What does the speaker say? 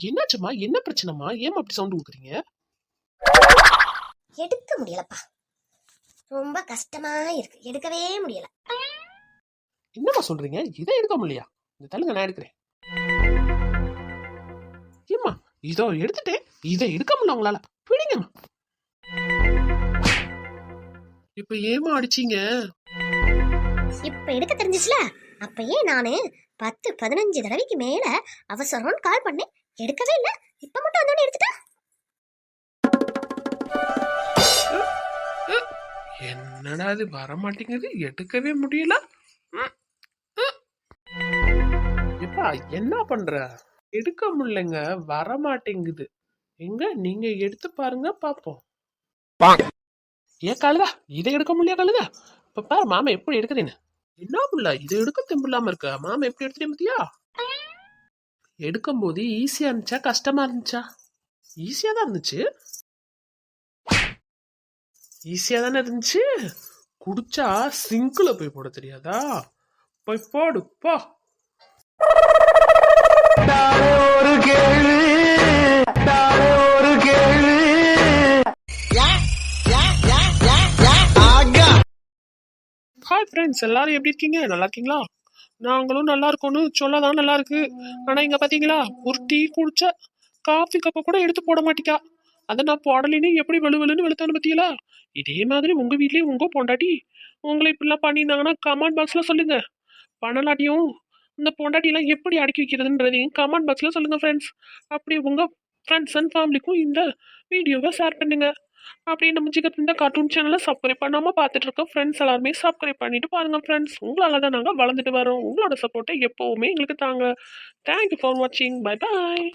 என்னாச்சுமா? என்ன பிரச்சனைமா? ஏமா அப்படி சவுண்ட் கொடுக்குறீங்க? எடுக்க முடியலப்பா, ரொம்ப கஷ்டமா இருக்கு, எடுக்கவே முடியல. என்னமா சொல்றீங்க? இதை எடுக்க முடியலையா? இந்த தள்ளுங்க, நான் எடுக்கிறேன். ஏம்மா, இதோ எடுத்துட்டேன். இதை எடுக்க முடியல உங்களால. பிடிங்கம்மா. இப்ப ஏமா அடிச்சீங்க? இப்ப எடுக்க தெரிஞ்சிச்சுல, அப்பயே நானு 10-15 தடவைக்கு மேல அவசரம்னு கால் பண்ணேன், எடுக்கவே இல்ல. இப்ப மட்டும் வந்தோடனே எடுத்துட்டா. என்னடா இது வர மாட்டேங்குது, எடுக்கவே முடியல. எப்பா என்ன பண்ற? எடுக்க முடியலங்க, வர மாட்டேங்குது. எங்க நீங்க எடுத்து பாருங்க பாப்போம். ஏன் கழுதா, இதை எடுக்க முடியல கழுதா? இப்ப பாரு மாமா எப்படி எடுக்கிறேன்னு. என்ன புள்ள, இதை எடுக்க தெம்பில்லாம இருக்க? மாமா எப்படி எடுத்துட்டேன் பத்தியா? எடுக்கும் போது ஈஸியா இருந்துச்சா கஷ்டமா இருந்துச்சா? ஈஸியா தான் இருந்துச்சு. ஈஸியா தானே இருந்துச்சு. குடிச்சா சிங்க்ல போய் போட தெரியாதா? போய் போடு போ. ஒரு கேள்வி, ஒரு கேள்வி. ஹாய் ஃப்ரெண்ட்ஸ், எல்லாரும் எப்படி இருக்கீங்க? நல்லா இருக்கீங்களா? நாங்களும் நல்லா இருக்கோன்னு சொல்லதான் நல்லா இருக்கு. ஆனா இங்க பாத்தீங்களா, ஒரு டீ குடிச்ச காஃபி கப்பை கூட எடுத்து போட மாட்டிக்கா. அதை நான் போடலின்னு எப்படி வெளுவெளுன்னு வெளுத்தானு பத்தியலா? இதே மாதிரி உங்க வீட்லயும் உங்க பொண்டாட்டி உங்களை இப்படிலாம் பண்ணியிருந்தாங்கன்னா கமெண்ட் பாக்ஸ்ல சொல்லுங்க. பண்ணலாட்டியும் இந்த பொண்டாட்டியெல்லாம் எப்படி அடக்கி வைக்கிறதுன்றதையும் கமெண்ட் பாக்ஸ்ல சொல்லுங்க ஃப்ரெண்ட்ஸ். அப்படி உங்க ஃப்ரெண்ட்ஸ் அண்ட் ஃபேமிலிக்கும் இந்த வீடியோவை ஷேர் பண்ணுங்க. அப்படியே நம்ம ஜிகத் இந்த கார்ட்டூன் சேனலை சப்ஸ்கிரைப் பண்ணாம பார்த்துட்டு இருக்க ஃப்ரெண்ட்ஸ் எல்லாருமே சப்ஸ்கிரைப் பண்ணிட்டு பாருங்க ஃப்ரெண்ட்ஸ். உங்களால தான் நாங்கள் வளர்ந்துட்டு வரோம். உங்களோட சப்போர்ட்டை எப்பவுமே எங்களுக்கு தாங்க. தேங்க்யூ ஃபார் வாட்சிங். Bye bye.